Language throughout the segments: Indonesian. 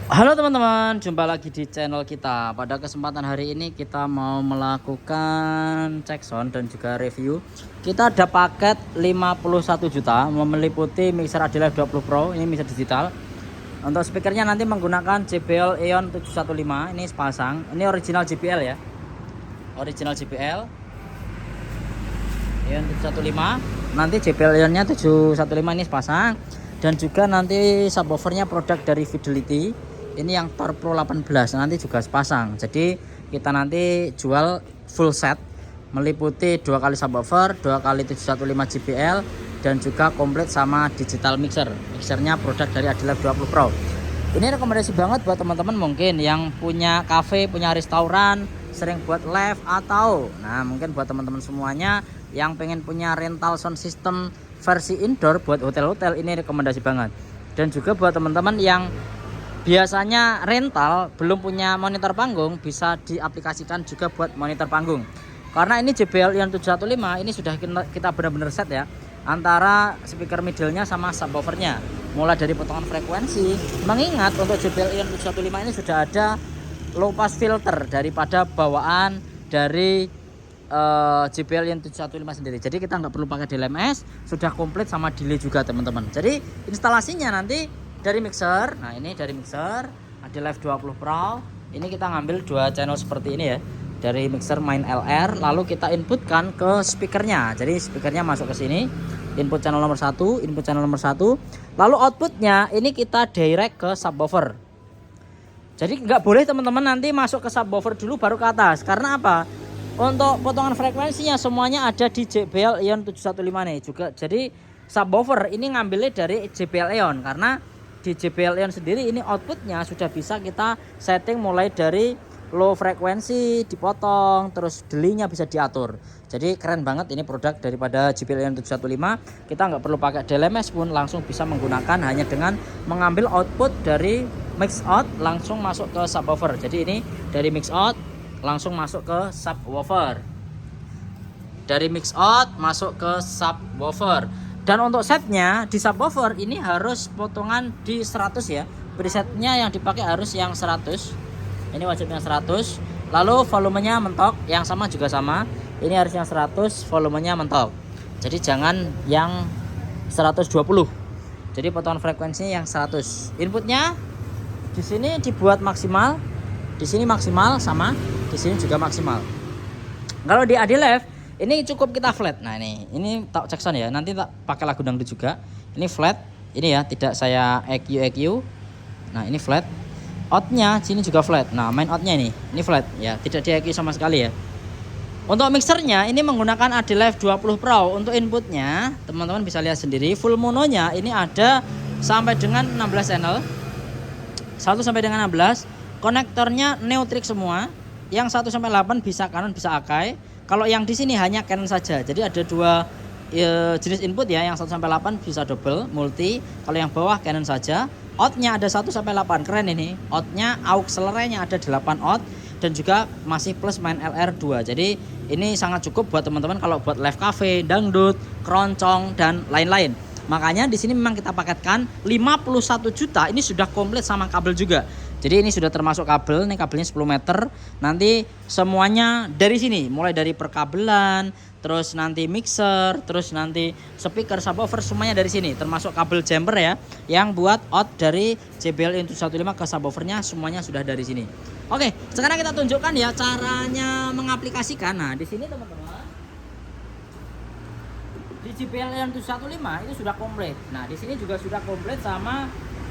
Halo teman-teman, jumpa lagi di channel kita. Pada kesempatan hari ini kita mau melakukan cek sound dan juga review. Kita ada paket 51 juta meliputi mixer Adilive 20 Pro, ini mixer digital. Untuk speakernya nanti menggunakan JBL Eon 715, ini sepasang. Ini original JBL ya. Original JBL Eon 715. Nanti JBL Eonnya 715 ini sepasang. Dan juga nanti subwoofernya produk dari Fidelity. Ini yang Thor Pro 18 nanti juga sepasang. Jadi kita nanti jual full set meliputi 2 kali subwoofer, 2 kali 715 JBL dan juga komplit sama digital mixer. Mixernya produk dari Adilive 20 Pro. Ini rekomendasi banget buat teman-teman mungkin yang punya cafe, punya restoran, sering buat live atau mungkin buat teman-teman semuanya yang pengen punya rental sound system versi indoor buat hotel-hotel, ini rekomendasi banget. Dan juga buat teman-teman yang biasanya rental belum punya monitor panggung, bisa diaplikasikan juga buat monitor panggung. Karena ini JBL Eon 715 ini sudah kita benar-benar set ya, antara speaker middle-nya sama subwoofernya, mulai dari potongan frekuensi. Mengingat untuk JBL Eon 715 ini sudah ada low pass filter daripada bawaan dari JBL Eon 715 sendiri. Jadi kita nggak perlu pakai DLMS, sudah komplit sama delay juga teman-teman. Jadi instalasinya nanti dari mixer. Nah ini dari mixer Adilive 20 Pro. Ini kita ngambil 2 channel seperti ini ya, dari mixer main LR, lalu kita inputkan ke speakernya. Jadi speakernya masuk ke sini, input channel nomor 1, input channel nomor 1. Lalu outputnya ini kita direct ke subwoofer. Jadi nggak boleh teman-teman nanti masuk ke subwoofer dulu baru ke atas. Karena apa? Untuk potongan frekuensinya semuanya ada di JBL Eon 715 nih juga. Jadi subwoofer ini ngambilnya dari JBL Eon, karena di JBL Eon sendiri ini outputnya sudah bisa kita setting mulai dari low frekuensi dipotong, terus delay-nya bisa diatur. Jadi keren banget ini produk daripada JBL Eon 715. Kita nggak perlu pakai DLMS pun, langsung bisa menggunakan hanya dengan mengambil output dari mix out langsung masuk ke subwoofer. Jadi ini dari mix out langsung masuk ke subwoofer. Dari mix out masuk ke subwoofer. Dan untuk setnya di subwoofer ini harus potongan di 100 ya. Presetnya yang dipakai harus yang 100. Ini wajibnya 100. Lalu volumenya mentok, yang sama juga sama. Ini harus yang 100, volumenya mentok. Jadi jangan yang 120. Jadi potongan frekuensinya yang 100. Inputnya di sini dibuat maksimal, di sini maksimal sama, di sini juga maksimal. Kalau di Adilive ini cukup kita flat. Nah ini tak cek sound ya. Nanti tak pakai lagu dangdut juga. Ini flat. Ini ya, tidak saya EQ. Nah ini flat. Outnya sini juga flat. Nah main outnya ini flat ya, tidak di EQ sama sekali ya. Untuk mixernya ini menggunakan Adilive 20 Pro. Untuk inputnya teman-teman bisa lihat sendiri. Full mononya ini ada sampai dengan 16 channel. 1 sampai dengan 16. Konektornya neutrik semua. Yang 1 sampai 8 bisa Canon bisa Akai. Kalau yang di sini hanya Canon saja. Jadi ada 2 jenis input ya, yang 1 sampai 8 bisa double multi. Kalau yang bawah Canon saja. Outnya ada 1 sampai 8. Keren ini. Outnya auxiliary-nya ada 8 out dan juga masih plus main LR2. Jadi ini sangat cukup buat teman-teman kalau buat live cafe, dangdut, keroncong dan lain-lain. Makanya di sini memang kita paketkan 51 juta. Ini sudah komplit sama kabel juga. Jadi ini sudah termasuk kabel, ini kabelnya 10 meter. Nanti semuanya dari sini, mulai dari perkabelan, terus nanti mixer, terus nanti speaker, subwoofer, semuanya dari sini. Termasuk kabel jumper ya, yang buat out dari JBL Eon 715 ke subwoofernya, semuanya sudah dari sini. Oke, sekarang kita tunjukkan ya caranya mengaplikasikan. Nah di sini teman-teman, di JBL Eon 715 itu sudah komplit. Nah di sini juga sudah komplit sama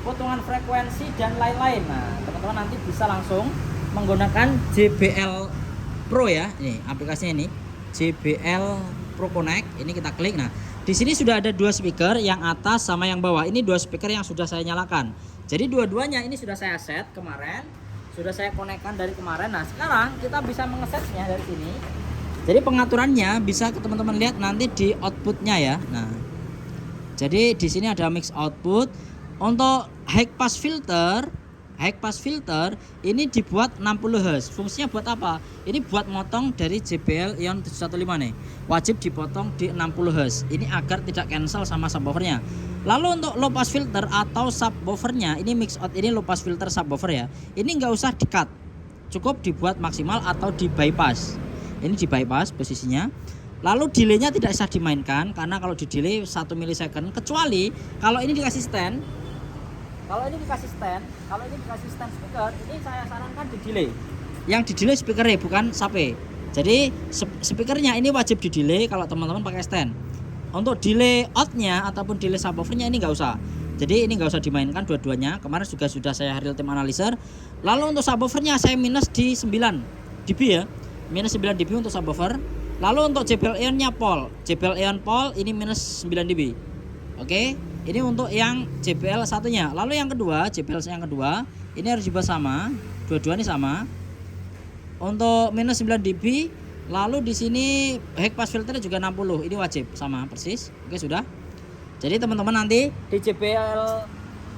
potongan frekuensi dan lain-lain. Nah teman-teman nanti bisa langsung menggunakan JBL Pro ya. Ini aplikasinya, ini JBL Pro Connect. Ini kita klik. Nah di sini sudah ada 2 speaker, yang atas sama yang bawah. Ini 2 speaker yang sudah saya nyalakan. Jadi dua-duanya ini sudah saya set kemarin, sudah saya konekkan dari kemarin. Nah sekarang kita bisa mengesetnya dari sini. Jadi pengaturannya bisa teman-teman lihat nanti di outputnya ya. Nah jadi di sini ada mix output. Untuk high pass filter high pass filter ini dibuat 60 Hz. Fungsinya buat apa? Ini buat motong dari JBL Ion 715 nih. Wajib dipotong di 60 Hz. Ini agar tidak cancel sama subwoofernya. Lalu untuk low pass filter atau subwoofernya, ini mix out, ini low pass filter subwoofer ya. Ini nggak usah di-cut. Cukup dibuat maksimal atau di bypass. Ini di bypass posisinya. Lalu delaynya tidak bisa dimainkan karena kalau di delay 1 milisecond, kecuali kalau ini dikasih stand. Kalau ini dikasih stand speaker, ini saya sarankan di delay. Yang di delay speakernya bukan sape. Jadi speakernya ini wajib di delay kalau teman-teman pakai stand. Untuk delay outnya ataupun delay subwoofernya ini nggak usah. Jadi ini nggak usah dimainkan dua-duanya. Kemarin juga sudah saya real time analyzer. Lalu untuk subwoofernya saya minus di 9 dB ya. Minus 9 dB untuk subwoofer. Lalu untuk JBL Eon-nya Pol. JBL Eon Pol ini minus 9 dB. Oke. Ini untuk yang JBL satunya. Lalu yang kedua, JBL yang kedua, ini harus juga sama. Dua-dua ini sama. Untuk minus 9 dB. Lalu di sini high pass filternya juga 60. Ini wajib sama persis. Oke, sudah. Jadi teman-teman nanti di JBL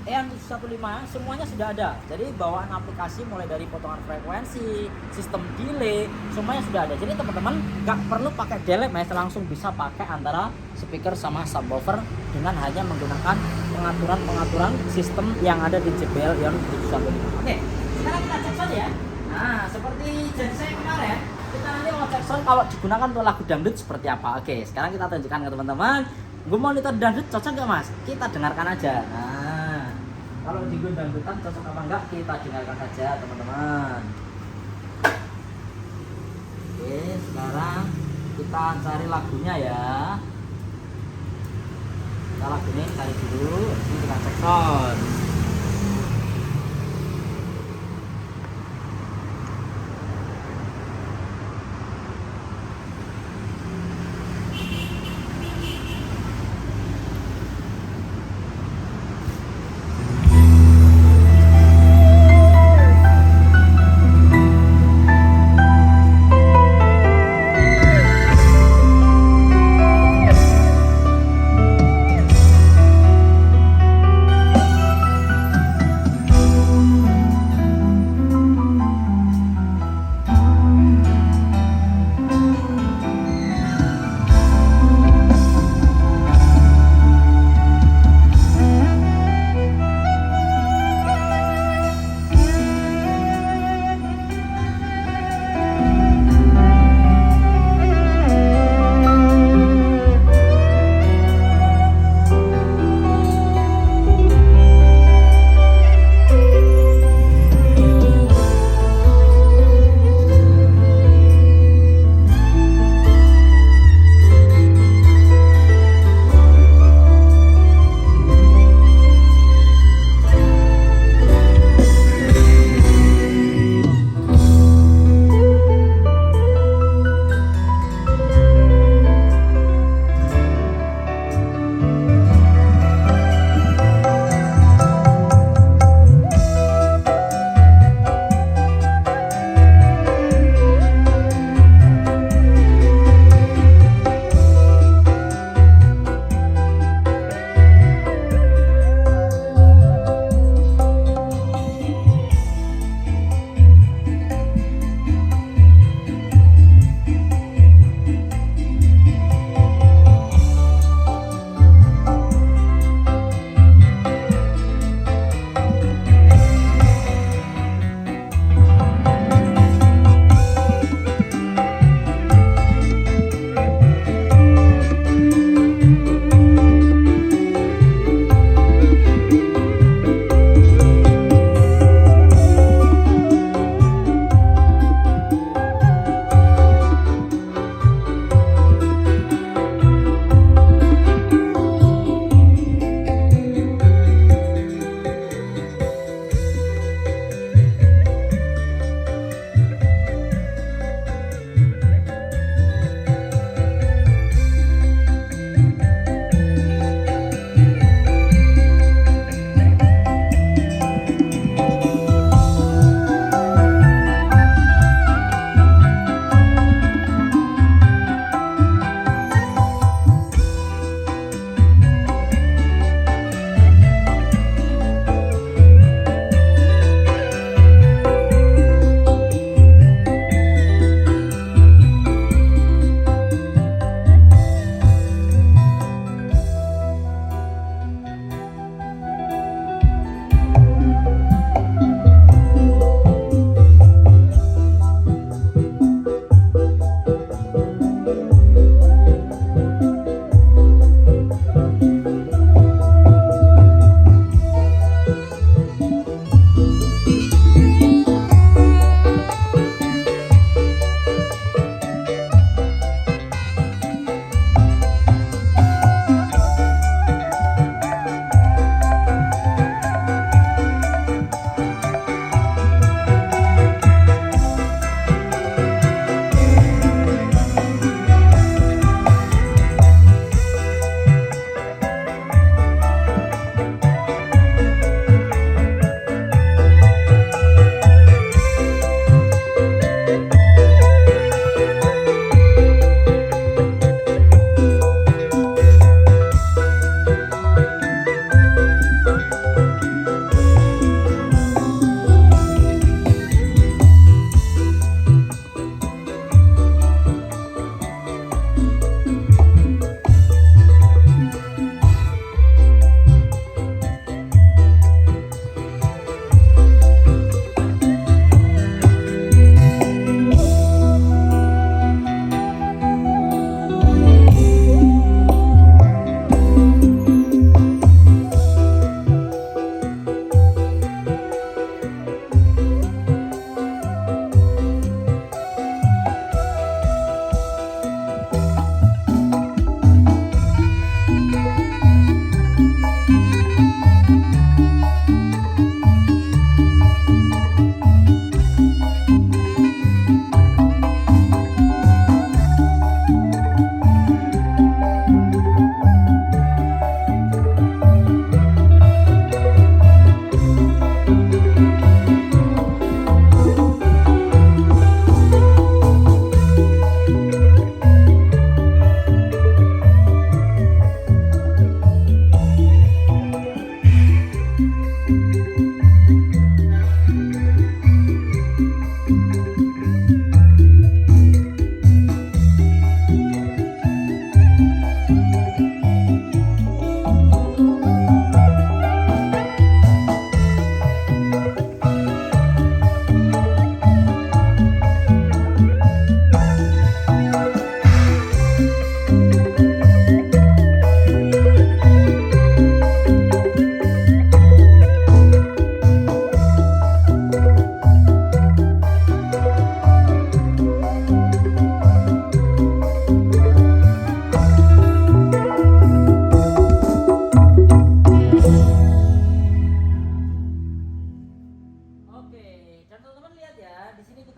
Eon 715 semuanya sudah ada. Jadi bawaan aplikasi mulai dari potongan frekuensi, sistem delay, semuanya sudah ada. Jadi teman-teman nggak perlu pakai delay, langsung bisa pakai antara speaker sama subwoofer dengan hanya menggunakan pengaturan sistem yang ada di JBL Eon 715. Oke, sekarang kita cek sound ya. Nah, seperti janji saya kemarin, kita nanti mau cek sound kalau digunakan untuk lagu dangdut seperti apa. Oke, sekarang kita tunjukkan ke teman-teman. Gue monitor dangdut cocok nggak mas? Kita dengarkan aja. Nah, kalau di gue dangdutan cocok apa enggak? Kita dengarkan aja teman-teman. Oke, sekarang kita cari lagunya ya. Kita lagunya cari dulu. Ini kita cek sound.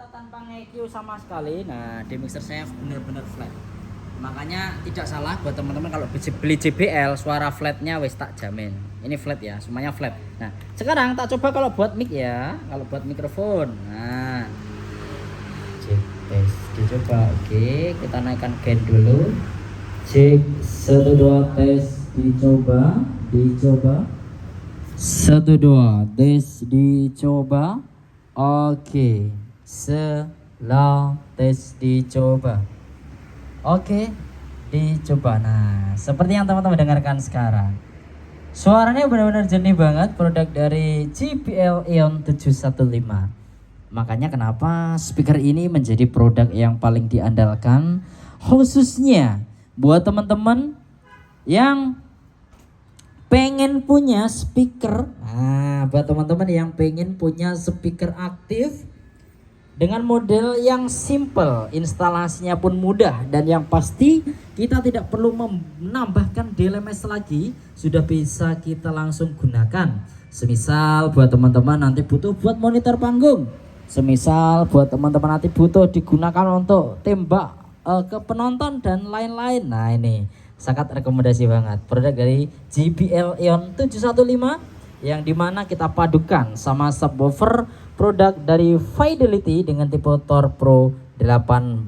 kita tanpa nge-EQ sama sekali. Nah, di mixer saya benar-benar flat. Makanya tidak salah buat teman-teman kalau beli JBL suara flatnya wis tak jamin. Ini flat ya, semuanya flat. Nah, sekarang tak coba kalau buat mic ya, kalau buat mikrofon. Nah, cek tes dicoba. Oke, kita naikkan gain dulu. Cek 1 2 tes dicoba. 1 2 tes dicoba. Oke, slow tes dicoba. Oke, dicoba. Nah, seperti yang teman-teman dengarkan sekarang. Suaranya benar-benar jernih banget, produk dari JBL Eon 715. Makanya kenapa speaker ini menjadi produk yang paling diandalkan, khususnya buat teman-teman yang pengen punya speaker. Nah, buat teman-teman yang pengen punya speaker aktif dengan model yang simple, instalasinya pun mudah, dan yang pasti kita tidak perlu menambahkan DLMS lagi, sudah bisa kita langsung gunakan. Semisal buat teman-teman nanti butuh buat monitor panggung, semisal buat teman-teman nanti butuh digunakan untuk tembak ke penonton dan lain-lain. Nah, ini sangat rekomendasi banget produk dari JBL Eon 715 yang dimana kita padukan sama subwoofer produk dari Fidelity dengan tipe Tor Pro 18.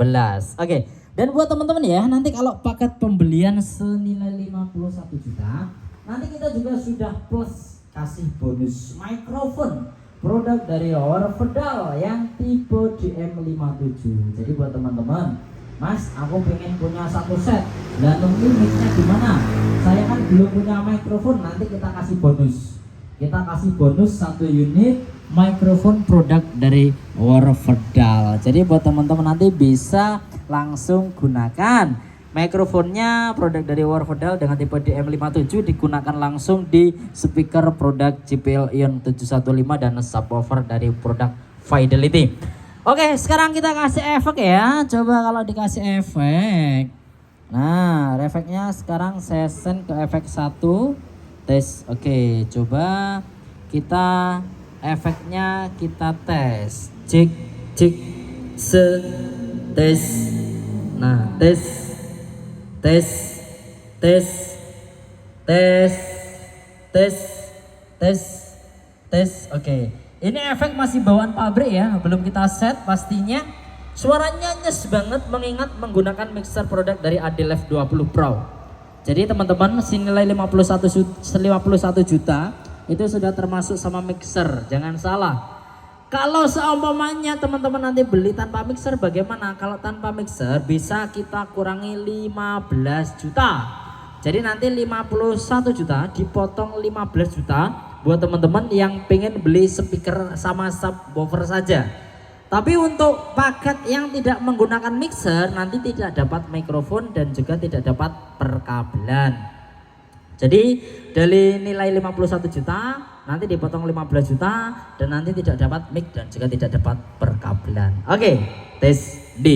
Oke, dan buat teman-teman ya, nanti kalau paket pembelian senilai 51 juta, nanti kita juga sudah plus kasih bonus mikrofon produk dari Orvedal yang tipe DM57. Jadi buat teman-teman, Mas, aku pengen punya satu set, dan mungkin mixnya gimana? Saya kan belum punya mikrofon, nanti kita kasih bonus. Kita kasih bonus 1 unit mikrofon produk dari Orvedal. Jadi buat teman-teman nanti bisa langsung gunakan mikrofonnya produk dari Orvedal dengan tipe DM57, digunakan langsung di speaker produk JBL Eon 715 dan subwoofer dari produk Fidelity. Oke, sekarang kita kasih efek ya. Coba kalau dikasih efek. Nah, efeknya sekarang saya send ke efek 1 tes. Oke, coba kita efeknya kita tes. Cek tes. Nah, tes. Oke, ini efek masih bawaan pabrik ya, belum kita set pastinya. Suaranya nyes banget mengingat menggunakan mixer produk dari Adelef 20 Pro. Jadi teman-teman, senilai 51 juta itu sudah termasuk sama mixer, jangan salah. Kalau seumpamanya teman-teman nanti beli tanpa mixer bagaimana? Kalau tanpa mixer bisa kita kurangi 15 juta. Jadi nanti 51 juta dipotong 15 juta buat teman-teman yang pengen beli speaker sama subwoofer saja. Tapi untuk paket yang tidak menggunakan mixer nanti tidak dapat mikrofon dan juga tidak dapat perkabelan. Jadi dari nilai 51 juta nanti dipotong 15 juta dan nanti tidak dapat mic dan juga tidak dapat perkabelan. Oke, tes D.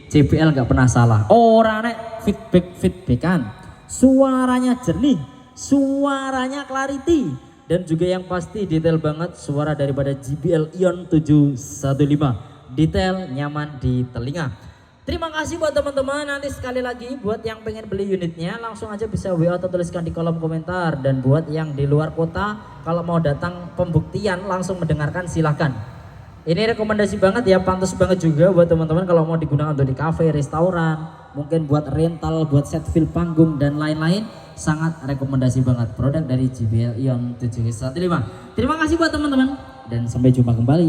JBL nggak pernah salah. Orangnya feedbackan. Suaranya jernih, suaranya clarity, dan juga yang pasti detail banget suara daripada JBL Eon 715. Detail, nyaman di telinga. Terima kasih buat teman-teman. Nanti sekali lagi buat yang pengen beli unitnya langsung aja bisa WA atau tuliskan di kolom komentar. Dan buat yang di luar kota kalau mau datang pembuktian langsung mendengarkan silahkan. Ini rekomendasi banget ya, pantas banget juga buat teman-teman kalau mau digunakan untuk di cafe, restoran, mungkin buat rental, buat set fill panggung dan lain-lain. Sangat rekomendasi banget produk dari JBL Eon 715. Terima kasih buat teman-teman dan sampai jumpa kembali.